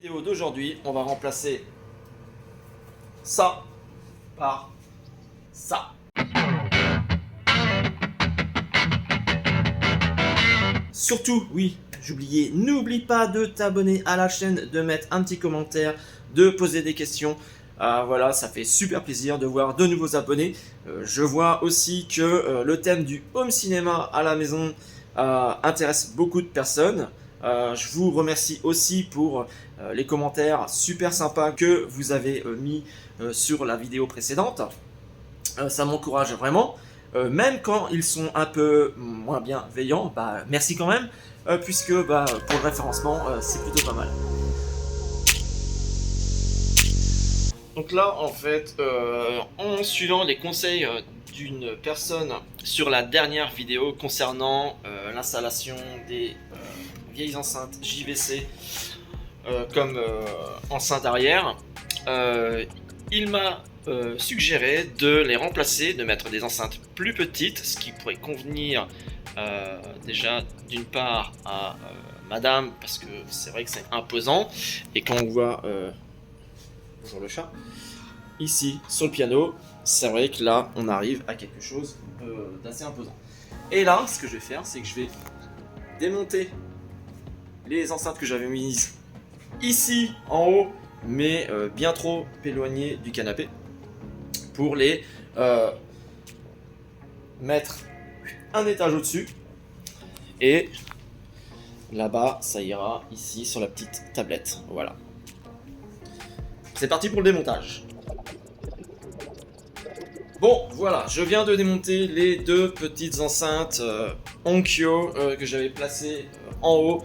Vidéo d'aujourd'hui, on va remplacer ça par ça. Surtout, oui, j'oubliais, n'oublie pas de t'abonner à la chaîne, de mettre un petit commentaire, de poser des questions. Voilà, ça fait super plaisir de voir de nouveaux abonnés. Je vois aussi que le thème du home cinéma à la maison intéresse beaucoup de personnes. Je vous remercie aussi pour les commentaires super sympas que vous avez mis sur la vidéo précédente. Ça m'encourage vraiment. Même quand ils sont un peu moins bienveillants, merci quand même, puisque pour le référencement, c'est plutôt pas mal. Donc là, en fait, en suivant les conseils d'une personne sur la dernière vidéo concernant l'installation des vieilles enceintes JVC comme enceinte arrière, il m'a suggéré de les remplacer, de mettre des enceintes plus petites, ce qui pourrait convenir déjà d'une part à madame, parce que c'est vrai que c'est imposant, et quand on voit bonjour le chat ici sur le piano, c'est vrai que là on arrive à quelque chose d'assez imposant. Et là, ce que je vais faire, c'est que je vais démonter les enceintes que j'avais mises ici en haut, mais bien trop éloignées du canapé, pour les mettre un étage au-dessus. Et là-bas, ça ira ici sur la petite tablette. Voilà. C'est parti pour le démontage. Bon, voilà, je viens de démonter les deux petites enceintes Onkyo que j'avais placées en haut,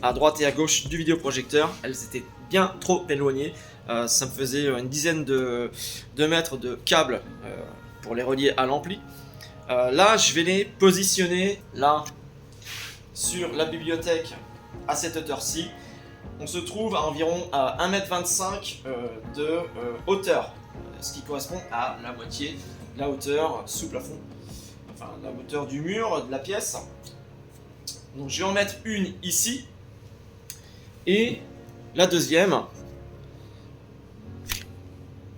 à droite et à gauche du vidéoprojecteur. Elles étaient bien trop éloignées. Ça me faisait une dizaine de mètres de câbles pour les relier à l'ampli. Là, je vais les positionner là sur la bibliothèque à cette hauteur-ci. On se trouve à environ 1,25 m de hauteur, ce qui correspond à la moitié de la hauteur sous plafond, enfin la hauteur du mur de la pièce. Donc je vais en mettre une ici et la deuxième,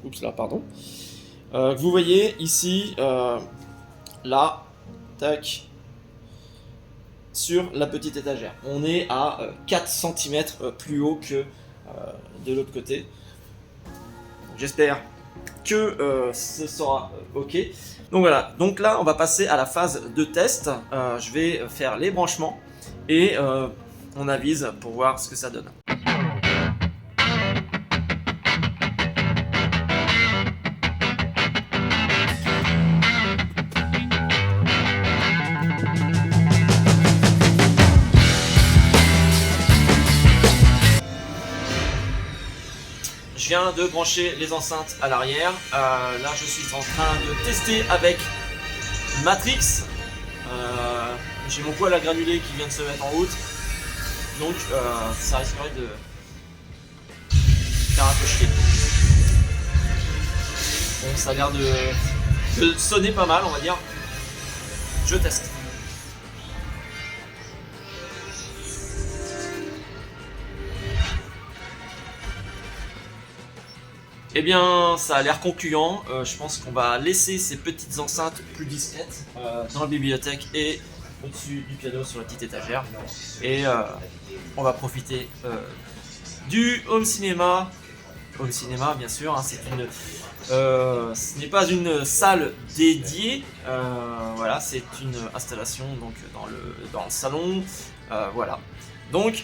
oups là pardon, vous voyez ici, là, tac, sur la petite étagère. On est à 4 cm plus haut que de l'autre côté. J'espère que ce sera ok. Donc voilà, donc là on va passer à la phase de test. Je vais faire les branchements et on avise pour voir ce que ça donne. Je viens de brancher les enceintes à l'arrière. Là, je suis en train de tester avec Matrix. J'ai mon poêle à granulés qui vient de se mettre en route. Donc, ça risquerait de faire un peu chier. Bon, ça a l'air de sonner pas mal, on va dire. Je teste. Eh bien, ça a l'air concluant. Je pense qu'on va laisser ces petites enceintes plus discrètes dans la bibliothèque et au-dessus du piano sur la petite étagère. Et on va profiter du home cinéma. Home cinéma, bien sûr. Hein, ce n'est pas une salle dédiée. Voilà, c'est une installation donc dans le salon. Voilà. Donc,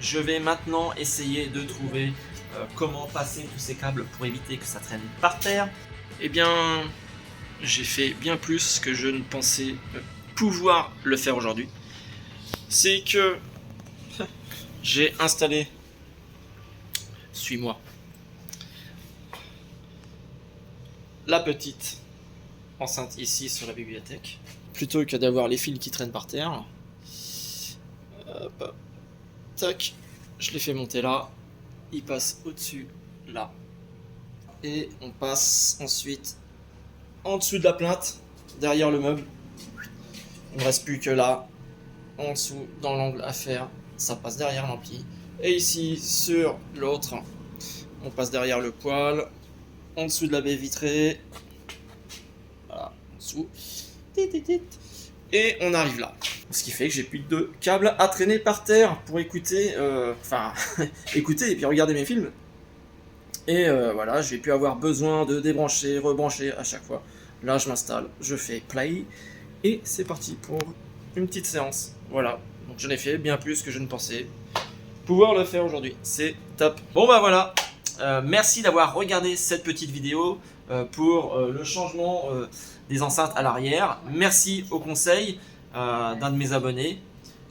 je vais maintenant essayer de trouver comment passer tous ces câbles pour éviter que ça traîne par terre. Eh bien, j'ai fait bien plus que je ne pensais pouvoir le faire aujourd'hui. C'est que j'ai installé, suis-moi, la petite enceinte ici sur la bibliothèque, plutôt que d'avoir les fils qui traînent par terre. Hop, tac, je l'ai fait monter là. Il passe au-dessus là et on passe ensuite en dessous de la plainte derrière le meuble. Il ne reste plus que là en dessous dans l'angle à faire, ça passe derrière l'ampli Et ici sur l'autre, on passe derrière le poêle, en dessous de la baie vitrée, voilà, en dessous, et on arrive là. Ce qui fait que j'ai plus de câbles à traîner par terre pour écouter, écouter et puis regarder mes films. Et voilà, je vais plus avoir besoin de débrancher, rebrancher à chaque fois. Là, je m'installe, je fais play, et c'est parti pour une petite séance. Voilà, donc j'en ai fait bien plus que je ne pensais pouvoir le faire aujourd'hui. C'est top. Bon bah voilà, merci d'avoir regardé cette petite vidéo pour le changement des enceintes à l'arrière. Merci au conseil d'un de mes abonnés.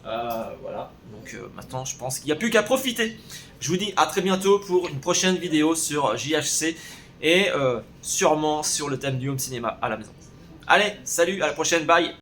Voilà, donc maintenant je pense qu'il n'y a plus qu'à profiter. Je vous dis à très bientôt pour une prochaine vidéo sur JHC et sûrement sur le thème du home cinéma à la maison. Allez, salut, à la prochaine, bye.